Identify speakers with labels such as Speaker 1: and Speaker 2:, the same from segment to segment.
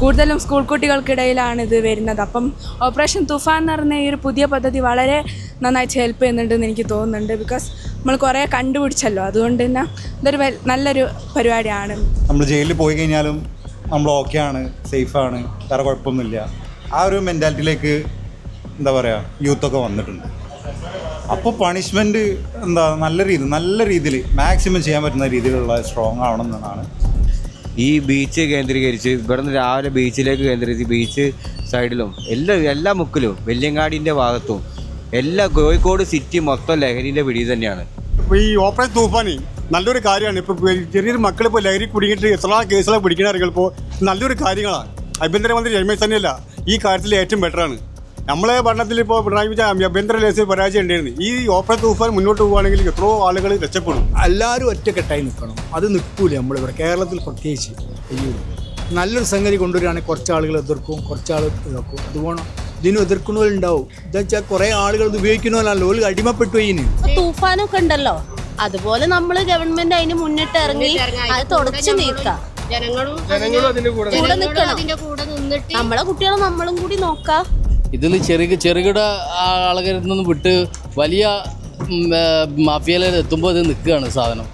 Speaker 1: കൂടുതലും സ്കൂൾ കുട്ടികൾക്കിടയിലാണ് ഇത് വരുന്നത്. അപ്പം ഓപ്പറേഷൻ തുഫാൻ എന്ന് പറഞ്ഞ ഈ ഒരു പുതിയ പദ്ധതി വളരെ നന്നായിട്ട് ഹെൽപ്പ് ചെയ്യുന്നുണ്ടെന്ന് എനിക്ക് തോന്നുന്നുണ്ട്. ബിക്കോസ് നമ്മൾ കുറേ കണ്ടുപിടിച്ചല്ലോ, അതുകൊണ്ട് തന്നെ ഇതൊരു നല്ലൊരു പരിപാടിയാണ്.
Speaker 2: നമ്മൾ ജയിലിൽ പോയി കഴിഞ്ഞാലും നമ്മൾ ഓക്കെയാണ്, സേഫാണ്, വേറെ കുഴപ്പമൊന്നുമില്ല. ആ ഒരു മെൻറ്റാലിറ്റിയിലേക്ക് എന്താ പറയുക യൂത്തൊക്കെ വന്നിട്ടുണ്ട്. അപ്പോൾ പണിഷ്മെൻറ്റ് നല്ല രീതിയിൽ മാക്സിമം ചെയ്യാൻ പറ്റുന്ന രീതിയിലുള്ള സ്ട്രോങ് ആവണം എന്നാണ്.
Speaker 3: ഈ ബീച്ച് കേന്ദ്രീകരിച്ച് ഇവിടുന്ന് രാവിലെ ബീച്ചിലേക്ക് കേന്ദ്രീകരിച്ച് ബീച്ച് സൈഡിലും എല്ലാ മുക്കിലും വെല്ലിയങ്ങാടിൻ്റെ ഭാഗത്തും കോഴിക്കോട് സിറ്റി മൊത്തം ലഹരിൻ്റെ പിടി തന്നെയാണ്.
Speaker 4: ഇപ്പോൾ ഈ ഓപ്പറേഷൻ തൂഫാൻ നല്ലൊരു കാര്യമാണ്. ഇപ്പോൾ ചെറിയൊരു മക്കളിപ്പോൾ ലഹരി കുടുങ്ങിയിട്ട് എത്ര കേസുകളെ പിടിക്കണ അറിയുമ്പോൾ നല്ലൊരു കാര്യങ്ങളാണ്. ആഭ്യന്തരമന്ത്രി രമേശ് ചെന്നിത്തല ഈ കാര്യത്തിൽ ഏറ്റവും ബെറ്ററാണ്. നമ്മളെ ഭരണത്തിൽ ഇപ്പോൾ പിണറായി വിജയൻ ആഭ്യന്തര ലേസിൽ പരാജയം ഉണ്ടായിരുന്നു. ഈ ഓപ്പറേഷൻ തൂഫാൻ മുന്നോട്ട് പോകുകയാണെങ്കിൽ എത്രയോ ആളുകൾ രക്ഷപ്പെടും.
Speaker 5: എല്ലാവരും ഒറ്റക്കെട്ടായി നിൽക്കണം. അത് നിൽക്കൂല. നമ്മളിവിടെ കേരളത്തിൽ പ്രത്യേകിച്ച് നല്ലൊരു സംഗതി കൊണ്ടുവരികയാണെങ്കിൽ കുറച്ച് ആളുകൾ എതിർക്കും, കുറച്ച് ആൾ ഇതാക്കും. അതുപോലെ ഇതിനും എതിർക്കുന്നവരുണ്ടാവും. എന്താ വെച്ചാൽ കുറേ ആളുകൾ ഇത് ഉപയോഗിക്കുന്നവരല്ലോ, ഒരു അടിമപ്പെട്ടു. ഇതിന്
Speaker 6: തൂഫാനൊക്കെ ഉണ്ടല്ലോ, അതുപോലെ നമ്മൾ ഗവൺമെന്റ് അതിന് മുന്നിട്ട് ഇറങ്ങി അത് തുടച്ചു നീക്കാം. കൂടെ നിൽക്കണം. നമ്മളെ കുട്ടികളെ നമ്മളും കൂടി നോക്കാം.
Speaker 7: ഇതിൽ ചെറുകിട ആളുകളിൽ നിന്ന് വിട്ട് വലിയ മാഫിയയിൽ എത്തുമ്പോൾ ഇത് നിൽക്കുകയാണ് സാധനം.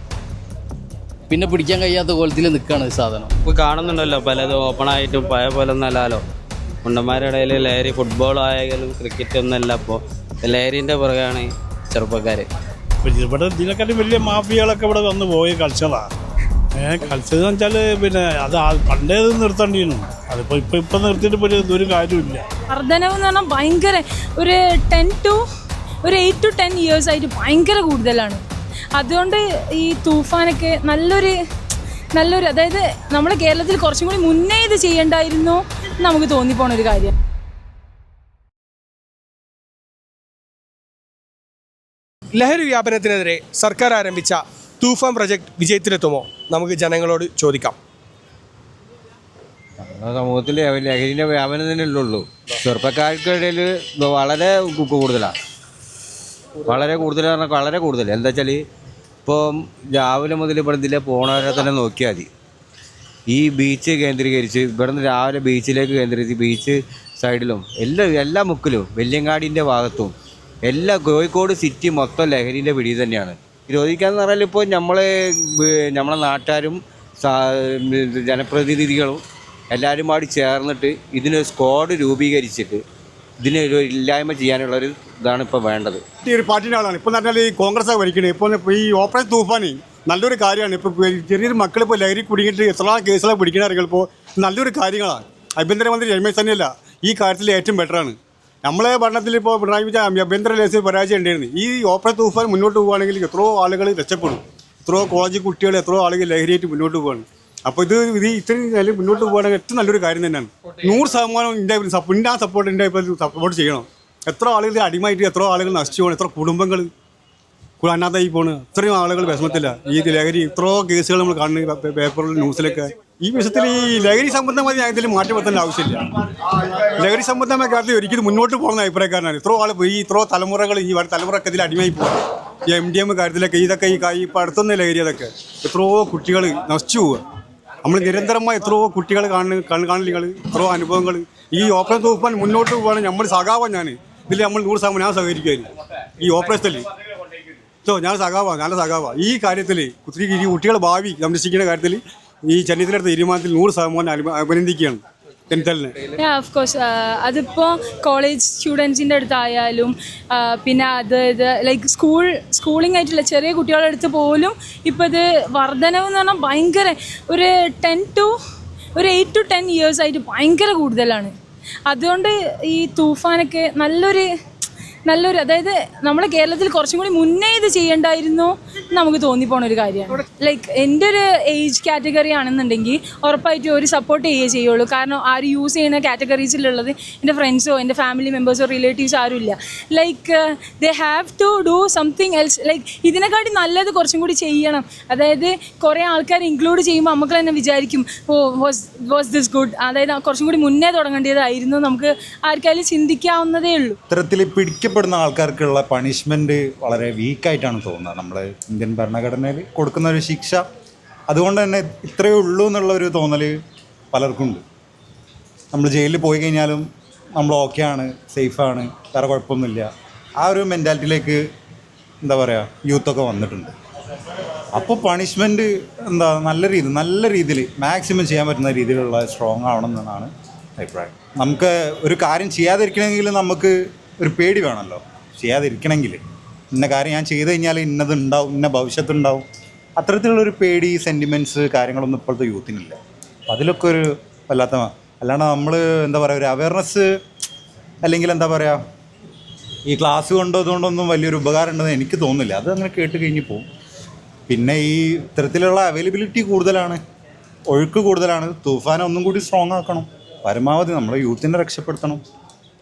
Speaker 7: പിന്നെ പിടിക്കാൻ കഴിയാത്ത കോലത്തിൽ നിൽക്കുകയാണ് സാധനം.
Speaker 8: ഇപ്പോൾ കാണുന്നുണ്ടല്ലോ പലതും ഓപ്പണായിട്ടും പഴയ പോലെ ഒന്നല്ലല്ലോ. മുണ്ടന്മാരുടെ ഇടയിൽ ലഹരി ഫുട്ബോൾ ആയാലും ക്രിക്കറ്റ് ഒന്നല്ല. അപ്പോൾ ലഹരിൻ്റെ പുറകെയാണ് ചെറുപ്പക്കാർ.
Speaker 9: ഇവിടെ ഇതിനെക്കാട്ടും വലിയ മാഫിയകളൊക്കെ ഇവിടെ വന്ന് പോയി കളിച്ചതാണ്. കളിച്ചതെന്ന് വെച്ചാൽ പിന്നെ അത് പണ്ടേത് നിർത്തേണ്ടിയിരുന്നു. അതിപ്പോൾ ഇപ്പം നിർത്തിയിട്ട് ഒരു കാര്യമില്ല.
Speaker 1: വർധനവ് എന്ന് പറഞ്ഞാൽ ഭയങ്കര ഒരു 8 to 10 years ആയിട്ട് ഭയങ്കര കൂടുതലാണ്. അതുകൊണ്ട് ഈ തൂഫാനൊക്കെ നല്ലൊരു അതായത് നമ്മുടെ കേരളത്തിൽ കുറച്ചും കൂടി മുന്നേ ഇത് ചെയ്യണ്ടായിരുന്നു നമുക്ക് തോന്നിപ്പോണൊരു കാര്യം.
Speaker 10: ലഹരി വ്യാപനത്തിനെതിരെ സർക്കാർ ആരംഭിച്ച തൂഫാൻ പ്രൊജക്ട് വിജയത്തിലെത്തുമോ? നമുക്ക് ജനങ്ങളോട് ചോദിക്കാം.
Speaker 3: സമൂഹത്തിൽ ലഹരിൻ്റെ വ്യാപനം തന്നെയല്ലേ ഉള്ളൂ. ചെറുപ്പക്കാർക്കിടയിൽ വളരെ കൂടുതലാണ്. വളരെ കൂടുതൽ. എന്താ വെച്ചാൽ ഇപ്പോൾ രാവിലെ മുതൽ ഇവിടെ ഇതിലെ പോണവരെ തന്നെ നോക്കിയാൽ മതി. ഈ ബീച്ച് കേന്ദ്രീകരിച്ച് ഇവിടുന്ന് രാവിലെ ബീച്ചിലേക്ക് കേന്ദ്രീകരിച്ച് ബീച്ച് സൈഡിലും എല്ലാ മുക്കിലും വെല്ലിയങ്ങാടിൻ്റെ ഭാഗത്തും കോഴിക്കോട് സിറ്റി മൊത്തം ലഹരിൻ്റെ പിടി തന്നെയാണ്. നിരോധിക്കാന്ന് പറഞ്ഞാൽ ഇപ്പോൾ നമ്മളെ നാട്ടുകാരും ജനപ്രതിനിധികളും എല്ലാവരും കൂടി ചേർന്നിട്ട് ഇതിനൊരു സ്ക്വാഡ് രൂപീകരിച്ചിട്ട് ഇതിനൊരു ഇല്ലായ്മ ചെയ്യാനുള്ളൊരു ഇതാണ് ഇപ്പോൾ വേണ്ടത്.
Speaker 4: ഈ ഒരു പാർട്ടിൻ്റെ ആളാണ് ഇപ്പോൾ പറഞ്ഞാൽ ഈ കോൺഗ്രസ് ഭരിക്കുന്നത്. ഇപ്പോൾ ഈ ഓപ്പറേഷൻ തൂഫാൻ നല്ലൊരു കാര്യമാണ്. ഇപ്പോൾ ചെറിയൊരു മക്കളിപ്പോൾ ലഹരി കുടുങ്ങിയിട്ട് എത്ര കേസുകളെ പിടിക്കണ അറിയുമ്പോൾ നല്ലൊരു കാര്യങ്ങളാണ്. ആഭ്യന്തരമന്ത്രി രമേശ് ചെന്നിത്തല ഈ കാര്യത്തിൽ ഏറ്റവും ബെറ്ററാണ്. നമ്മളെ ഭരണത്തിൽ ഇപ്പോൾ പിണറായി വിജയൻ ആഭ്യന്തര ലേസിൽ പരാജയം ഉണ്ടായിരുന്നു. ഈ ഓപ്പറേഷൻ തൂഫാൻ മുന്നോട്ട് പോകുകയാണെങ്കിൽ എത്രയോ ആളുകൾ രക്ഷപ്പെടും. എത്രയോ കോളേജ് കുട്ടികൾ എത്രയോ ആളുകൾ ലഹരിയായിട്ട് മുന്നോട്ട് പോവുകയാണ്. അപ്പോൾ ഇത്രയും നിലയിൽ മുന്നോട്ട് പോകുകയാണെങ്കിൽ ഏറ്റവും നല്ലൊരു കാര്യം തന്നെയാണ്. 100% ഇന്ത്യ സപ്പോർട്ട് ഇന്ത്യ ഇപ്പോൾ സപ്പോർട്ട് ചെയ്യണം. എത്ര ആളുകൾ അടിമയായിട്ട് എത്രയോ ആളുകൾ നശിച്ചു പോകണം, എത്ര കുടുംബങ്ങൾ അനാഥായി പോണ്, ഇത്രയും ആളുകൾ വിഷമത്തില്ല. ഈ ലഹരി എത്രയോ കേസുകൾ നമ്മൾ കാണുന്ന പേപ്പറിൽ ന്യൂസിലൊക്കെ. ഈ വിഷയത്തിൽ ഈ ലഹരി സംബന്ധമായ കാര്യത്തിൽ മാറ്റം വരുത്തേണ്ട ആവശ്യമില്ല. ലഹരി സംബന്ധമായ കാര്യത്തിൽ ഒരിക്കലും മുന്നോട്ട് പോകുന്ന അഭിപ്രായക്കാരനാണ്. ഇത്രയോ തലമുറകൾ ഈ തലമുറക്ക് ഇതിൽ അടിമയായി പോകും. ഈ MDM കാര്യത്തിലൊക്കെ ഇതൊക്കെ ഇപ്പോൾ അടുത്തുന്ന ലഹരി അതൊക്കെ എത്രയോ കുട്ടികൾ നശിച്ചു പോവുക. നമ്മൾ നിരന്തരമായി എത്രയോ കുട്ടികൾ കാണലുകൾ എത്രയോ അനുഭവങ്ങൾ. ഈ ഓപ്പറേഷൻ തൂഫാൻ മുന്നോട്ട് പോവുകയാണെങ്കിൽ നമ്മൾ സഖാവാണ്. ഇതിൽ നമ്മൾ 100% ഞാൻ സഹകരിക്കുമായിരുന്നു. ഈ ഓപ്പറേഷനിൽ ഞാൻ നല്ല സഖാവാ. ഈ കാര്യത്തിൽ ഈ കുട്ടികളെ ഭാവി സംരക്ഷിക്കുന്ന കാര്യത്തിൽ ഈ ചെന്നിത്തലയുടെ തീരുമാനത്തിൽ 100% അഭിനന്ദിക്കുകയാണ് ചെന്നിത്തലിനെ.
Speaker 1: ഓഫ് കോഴ്സ് അതിപ്പോൾ കോളേജ് സ്റ്റുഡൻസിൻ്റെ അടുത്തായാലും പിന്നെ ലൈക്ക് സ്കൂളിംഗ് ആയിട്ടുള്ള ചെറിയ കുട്ടികളുടെ അടുത്ത് പോലും ഇപ്പോൾ ഇത് വർധനവ് എന്ന് പറഞ്ഞാൽ ഭയങ്കര ഒരു 8 to 10 years ആയിട്ട് ഭയങ്കര കൂടുതലാണ്. അതുകൊണ്ട് ഈ തൂഫാനൊക്കെ നല്ലൊരു അതായത് നമ്മുടെ കേരളത്തിൽ കുറച്ചും കൂടി മുന്നേ ഇത് ചെയ്യണ്ടായിരുന്നു നമുക്ക് തോന്നിപ്പോണ ഒരു കാര്യമാണ്. ലൈക്ക് എൻ്റെ ഒരു ഏജ് കാറ്റഗറി ആണെന്നുണ്ടെങ്കിൽ ഉറപ്പായിട്ടും ഒരു സപ്പോർട്ട് ചെയ്യുള്ളൂ. കാരണം ആരും യൂസ് ചെയ്യുന്ന കാറ്റഗറീസിലുള്ളത് എൻ്റെ ഫ്രണ്ട്സോ എൻ്റെ ഫാമിലി മെമ്പേഴ്സോ റിലേറ്റീവ്സോ ആരും ഇല്ല. Like they have to do something else. Like ഇതിനെക്കാട്ടി നല്ലത് കുറച്ചും കൂടി ചെയ്യണം. അതായത് കുറേ ആൾക്കാർ ഇൻക്ലൂഡ് ചെയ്യുമ്പോൾ നമുക്ക് തന്നെ വിചാരിക്കും വാസ് ദിസ് ഗുഡ്, അതായത് കുറച്ചും കൂടി മുന്നേ തുടങ്ങേണ്ടതായിരുന്നു. നമുക്ക് ആർക്കായാലും ചിന്തിക്കാവുന്നതേ ഉള്ളൂ.
Speaker 2: ഇത്തരത്തിൽ പിടിക്കപ്പെടുന്ന ആൾക്കാർക്കുള്ള പണിഷ്മെൻറ്റ് വളരെ വീക്കായിട്ടാണ് തോന്നുന്നത്. നമ്മൾ ഇന്ത്യൻ ഭരണഘടനയിൽ കൊടുക്കുന്ന ഒരു ശിക്ഷ അതുകൊണ്ട് തന്നെ ഇത്രയേ ഉള്ളൂ എന്നുള്ളൊരു തോന്നൽ പലർക്കും ഉണ്ട്. നമ്മൾ ജയിലിൽ പോയി കഴിഞ്ഞാലും നമ്മൾ ഓക്കെയാണ്, സേഫാണ്, വേറെ കുഴപ്പമൊന്നുമില്ല. ആ ഒരു മെൻറ്റാലിറ്റിയിലേക്ക് എന്താ പറയുക യൂത്തൊക്കെ വന്നിട്ടുണ്ട്. അപ്പോൾ പണിഷ്മെൻറ്റ് എന്താ നല്ല രീതിയിൽ മാക്സിമം ചെയ്യാൻ പറ്റുന്ന രീതിയിലുള്ള സ്ട്രോങ് ആവണം എന്നാണ് അഭിപ്രായം. നമുക്ക് ഒരു കാര്യം ചെയ്യാതിരിക്കണമെങ്കിൽ നമുക്ക് ഒരു പേടി വേണമല്ലോ. ചെയ്യാതിരിക്കണമെങ്കിൽ ഇന്ന കാര്യം ഞാൻ ചെയ്ത് കഴിഞ്ഞാൽ ഇന്നതുണ്ടാവും, ഇന്ന ഭവിഷ്യത്തുണ്ടാവും, അത്തരത്തിലുള്ളൊരു പേടി, സെൻറ്റിമെൻറ്റ്സ് കാര്യങ്ങളൊന്നും ഇപ്പോഴത്തെ യൂത്തിനില്ല. അപ്പോൾ അതിലൊക്കെ ഒരു വല്ലാത്ത, അല്ലാണ്ട് നമ്മൾ എന്താ പറയുക ഒരു അവയർനെസ് അല്ലെങ്കിൽ എന്താ പറയുക ഈ ക്ലാസ് കൊണ്ടോ ഇതുകൊണ്ടൊന്നും വലിയൊരു ഉപകാരം ഉണ്ടെന്ന് എനിക്ക് തോന്നുന്നില്ല. അത് അങ്ങനെ കേട്ട് കഴിഞ്ഞ് പോകും. പിന്നെ ഈ ഇത്തരത്തിലുള്ള അവൈലബിലിറ്റി കൂടുതലാണ്, ഒഴുക്ക് കൂടുതലാണ്. തൂഫാനെ ഒന്നും കൂടി സ്ട്രോങ് ആക്കണം. പരമാവധി നമ്മളെ യൂത്തിനെ രക്ഷപ്പെടുത്തണം,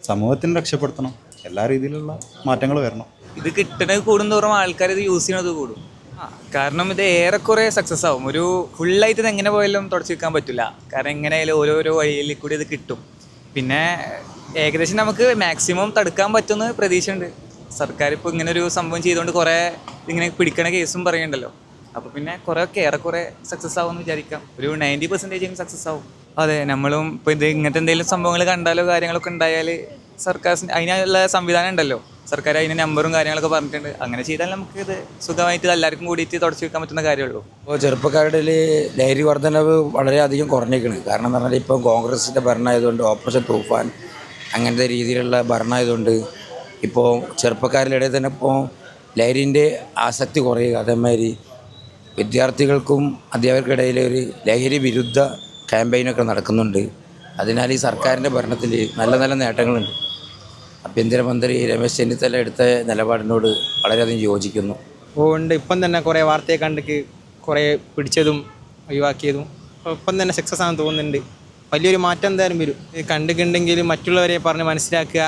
Speaker 2: സമൂഹത്തിനെ രക്ഷപ്പെടുത്തണം. എല്ലാ രീതിയിലുള്ള മാറ്റങ്ങൾ വരണം.
Speaker 11: ഇത് കിട്ടുന്നത് കൂടുന്തോറും ആൾക്കാർ ഇത് യൂസ് ചെയ്യണത് കൂടും. കാരണം ഇത് ഏറെക്കുറെ സക്സസ് ആവും. ഒരു ഫുള്ളായിട്ട് ഇത് എങ്ങനെ പോയാലും തുടച്ചു വെക്കാൻ പറ്റില്ല. കാരണം എങ്ങനെയായാലും ഓരോരോ വഴിയിൽ കൂടി ഇത് കിട്ടും. പിന്നെ ഏകദേശം നമുക്ക് മാക്സിമം തടുക്കാൻ പറ്റുമെന്ന് പ്രതീക്ഷയുണ്ട്. സർക്കാർ ഇപ്പോൾ ഇങ്ങനെ ഒരു സംഭവം ചെയ്തുകൊണ്ട് കുറേ ഇങ്ങനെ പിടിക്കണ കേസും പറയുന്നുണ്ടല്ലോ. അപ്പോൾ പിന്നെ കുറേയൊക്കെ ഏറെക്കുറെ സക്സസ് ആവുമെന്ന് വിചാരിക്കാം. ഒരു 90% സക്സസ് ആവും. അതെ, നമ്മളും ഇപ്പോൾ ഇത് ഇങ്ങനത്തെ എന്തെങ്കിലും സംഭവങ്ങൾ കണ്ടാലോ കാര്യങ്ങളൊക്കെ ഉണ്ടായാൽ സർക്കാർ അതിനുള്ള സംവിധാനം ഉണ്ടല്ലോ. സർക്കാർ അതിന് നമ്പറും കാര്യങ്ങളൊക്കെ പറഞ്ഞിട്ടുണ്ട്. അങ്ങനെ ചെയ്താൽ നമുക്കിത് സുഖമായിട്ട് എല്ലാവർക്കും കൂടിയിട്ട് തുടച്ചു വെക്കാൻ പറ്റുന്ന കാര്യമുള്ളൂ.
Speaker 12: ഇപ്പോൾ ചെറുപ്പക്കാരുടെ ലഹരി വർധനവ് വളരെയധികം കുറഞ്ഞേക്കണ്. കാരണം എന്ന് പറഞ്ഞാൽ ഇപ്പം കോൺഗ്രസിൻ്റെ ഭരണമായതുകൊണ്ട്, ഓപ്പറേഷൻ തൂഫാൻ അങ്ങനത്തെ രീതിയിലുള്ള ഭരണമായതുകൊണ്ട് ഇപ്പോൾ ചെറുപ്പക്കാരുടെ ഇടയിൽ തന്നെ ഇപ്പോൾ ലഹരിൻ്റെ ആസക്തി കുറയുക. അതേമാതിരി വിദ്യാർത്ഥികൾക്കും അധ്യാപകർക്കിടയിൽ ഒരു ലഹരി വിരുദ്ധ ക്യാമ്പയിനൊക്കെ നടക്കുന്നുണ്ട്. അതിനാൽ ഈ സർക്കാരിൻ്റെ ഭരണത്തിൽ നല്ല നല്ല നേട്ടങ്ങളുണ്ട്. ആഭ്യന്തരമന്ത്രി രമേശ് ചെന്നിത്തല എടുത്ത നിലപാടിനോട് വളരെയധികം യോജിക്കുന്നു.
Speaker 13: ഉണ്ട്. ഇപ്പം തന്നെ കുറേ വാർത്തയെ കണ്ടിട്ട് കുറേ പിടിച്ചതും ഒഴിവാക്കിയതും ഇപ്പം തന്നെ സക്സസ് ആണെന്ന് തോന്നുന്നുണ്ട്. വലിയൊരു മാറ്റം എന്തായാലും വരും. ഇത് കണ്ടിട്ടുണ്ടെങ്കിൽ മറ്റുള്ളവരെ പറഞ്ഞ് മനസ്സിലാക്കുക,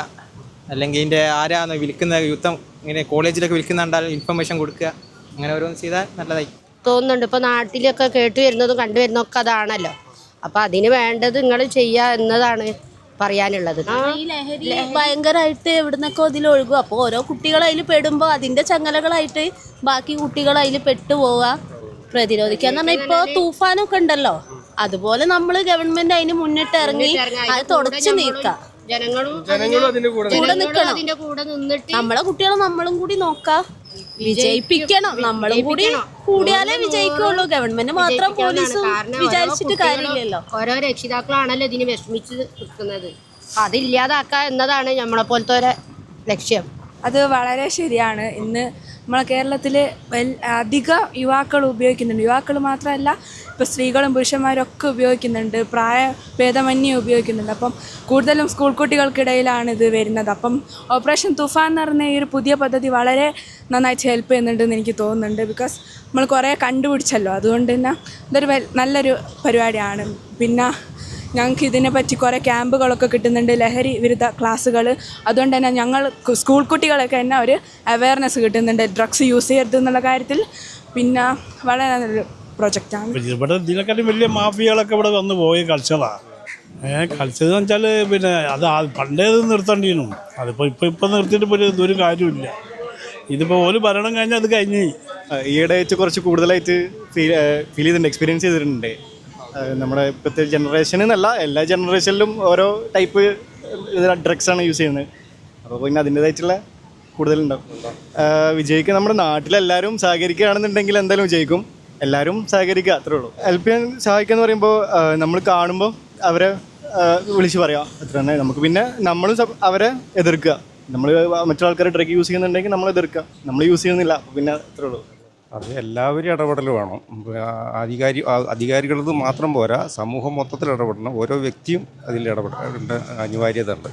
Speaker 13: അല്ലെങ്കിൽ ഇതിൻ്റെ ആരാന്ന് വിൽക്കുന്ന യുദ്ധം ഇങ്ങനെ കോളേജിലൊക്കെ വിൽക്കുന്നുണ്ടാലും ഇൻഫർമേഷൻ കൊടുക്കുക, അങ്ങനെ ഓരോന്ന് ചെയ്താൽ നല്ലതായി
Speaker 6: തോന്നുന്നുണ്ട്. ഇപ്പോൾ നാട്ടിലൊക്കെ കേട്ട് വരുന്നതും കണ്ടുവരുന്നതൊക്കെ അതാണല്ലോ. അപ്പോൾ അതിന് വേണ്ടത് നിങ്ങൾ ചെയ്യുക എന്നതാണ് പറയാനുള്ളത്. ഈ ലഹരി ഭയങ്കരമായിട്ട് എവിടുന്നൊക്കെ അതിൽ ഒഴുകും. അപ്പോൾ ഓരോ കുട്ടികൾ അതിൽ പെടുമ്പോൾ അതിൻ്റെ ചങ്ങലകളായിട്ട് ബാക്കി കുട്ടികൾ അതിൽ പെട്ടുപോവുക, പ്രതിരോധിക്കുക എന്ന് പറഞ്ഞാൽ ഇപ്പോൾ തൂഫാനൊക്കെ ഉണ്ടല്ലോ. അതുപോലെ നമ്മൾ ഗവൺമെന്റ് അതിന് മുന്നിട്ട് ഇറങ്ങി അത് തുടച്ചു നീക്കാം. കൂടെ നിൽക്കണം. നമ്മളെ കുട്ടികളെ നമ്മളും കൂടി നോക്കാം, വിജയിപ്പിക്കണം. നമ്മളും കൂടി കൂടിയാലേ വിജയിക്കുള്ളൂ. ഗവൺമെന്റ് മാത്രം പോലീസും വിചാരിച്ചിട്ട് കാര്യമില്ലല്ലോ.
Speaker 14: ഓരോ രക്ഷിതാക്കളാണല്ലോ ഇതിന് വിഷമിച്ച് നിൽക്കുന്നത്. അതില്ലാതാക്കുക എന്നതാണ് നമ്മളെ പോലത്തെ ഒരു ലക്ഷ്യം.
Speaker 1: അത് വളരെ ശരിയാണ്. ഇന്ന് നമ്മളെ കേരളത്തിൽ അധിക യുവാക്കൾ ഉപയോഗിക്കുന്നുണ്ട്. യുവാക്കൾ മാത്രമല്ല, ഇപ്പോൾ സ്ത്രീകളും പുരുഷന്മാരും ഒക്കെ ഉപയോഗിക്കുന്നുണ്ട്, പ്രായഭേദമന്യേ ഉപയോഗിക്കുന്നുണ്ട്. അപ്പം കൂടുതലും സ്കൂൾ കുട്ടികൾക്കിടയിലാണ് ഇത് വരുന്നത്. അപ്പം ഓപ്പറേഷൻ തുഫാൻ എന്ന് പറഞ്ഞ ഈ ഒരു പുതിയ പദ്ധതി വളരെ നന്നായിട്ട് ഹെൽപ്പ് ചെയ്യുന്നുണ്ടെന്ന് എനിക്ക് തോന്നുന്നുണ്ട്. ബിക്കോസ് നമ്മൾ കുറേ കണ്ടുപിടിച്ചല്ലോ, അതുകൊണ്ട് തന്നെ ഇതൊരു നല്ലൊരു പരിപാടിയാണ്. പിന്നെ ഞങ്ങൾക്ക് ഇതിനെപ്പറ്റി കുറേ ക്യാമ്പുകളൊക്കെ കിട്ടുന്നുണ്ട്, ലഹരി വിരുദ്ധ ക്ലാസ്സുകൾ. അതുകൊണ്ട് തന്നെ ഞങ്ങൾ സ്കൂൾ കുട്ടികളൊക്കെ തന്നെ ഒരു അവയർനെസ് കിട്ടുന്നുണ്ട് ഡ്രഗ്സ് യൂസ് ചെയ്യരുത് എന്നുള്ള കാര്യത്തിൽ. പിന്നെ വളരെ നല്ലൊരു പ്രൊജക്റ്റാണ്.
Speaker 9: ഇവിടെ ഇതിനെക്കാട്ടും വലിയ മാഫിയകളൊക്കെ ഇവിടെ വന്ന് പോയി കളിച്ചതാണ്. കളിച്ചതെന്ന് വെച്ചാൽ പിന്നെ അത് പണ്ടേത് നിർത്തേണ്ടിയിരുന്നു. അതിപ്പോൾ ഇപ്പം നിർത്തിയിട്ട് ഒരു കാര്യമില്ല. ഇതിപ്പോൾ ഒരു ഭരണം കഴിഞ്ഞാൽ അത് കഴിഞ്ഞ്.
Speaker 4: ഈയിടെ വെച്ച് കുറച്ച് കൂടുതലായിട്ട് ഫീൽ ചെയ്തിട്ടുണ്ട്, എക്സ്പീരിയൻസ് ചെയ്തിട്ടുണ്ട്. നമ്മുടെ ഇപ്പോഴത്തെ ജനറേഷൻ എന്നല്ല, എല്ലാ ജനറേഷനിലും ഓരോ ടൈപ്പ് ഡ്രഗ്സാണ് യൂസ് ചെയ്യുന്നത്. അപ്പോൾ പിന്നെ അതിൻ്റേതായിട്ടുള്ള കൂടുതലുണ്ടാവും. വിജയിക്കുക നമ്മുടെ നാട്ടിലെല്ലാവരും സഹകരിക്കുകയാണെന്നുണ്ടെങ്കിൽ എന്തായാലും വിജയിക്കും. എല്ലാവരും സഹകരിക്കുക, അത്രേ ഉള്ളൂ. ഹെൽപ്പ് ചെയ്യാൻ സഹായിക്കുക എന്ന് പറയുമ്പോൾ നമ്മൾ കാണുമ്പോൾ അവരെ വിളിച്ച് പറയാം, അത്ര തന്നെ. നമുക്ക് പിന്നെ നമ്മളും അവരെ എതിർക്കുക. നമ്മൾ മറ്റുള്ള ആൾക്കാർ ഡ്രഗ് യൂസ് ചെയ്യുന്നുണ്ടെങ്കിൽ നമ്മൾ എതിർക്കുക. നമ്മൾ യൂസ് ചെയ്യുന്നില്ല, അപ്പോൾ പിന്നെ അത്രേ ഉള്ളൂ.
Speaker 15: അത് എല്ലാവരും ഇടപെടൽ വേണം. അധികാരികളത് മാത്രം പോരാ, സമൂഹം മൊത്തത്തിൽ ഇടപെടണം. ഓരോ വ്യക്തിയും അതിൽ ഇടപെടേണ്ട അനിവാര്യത ഉണ്ട്.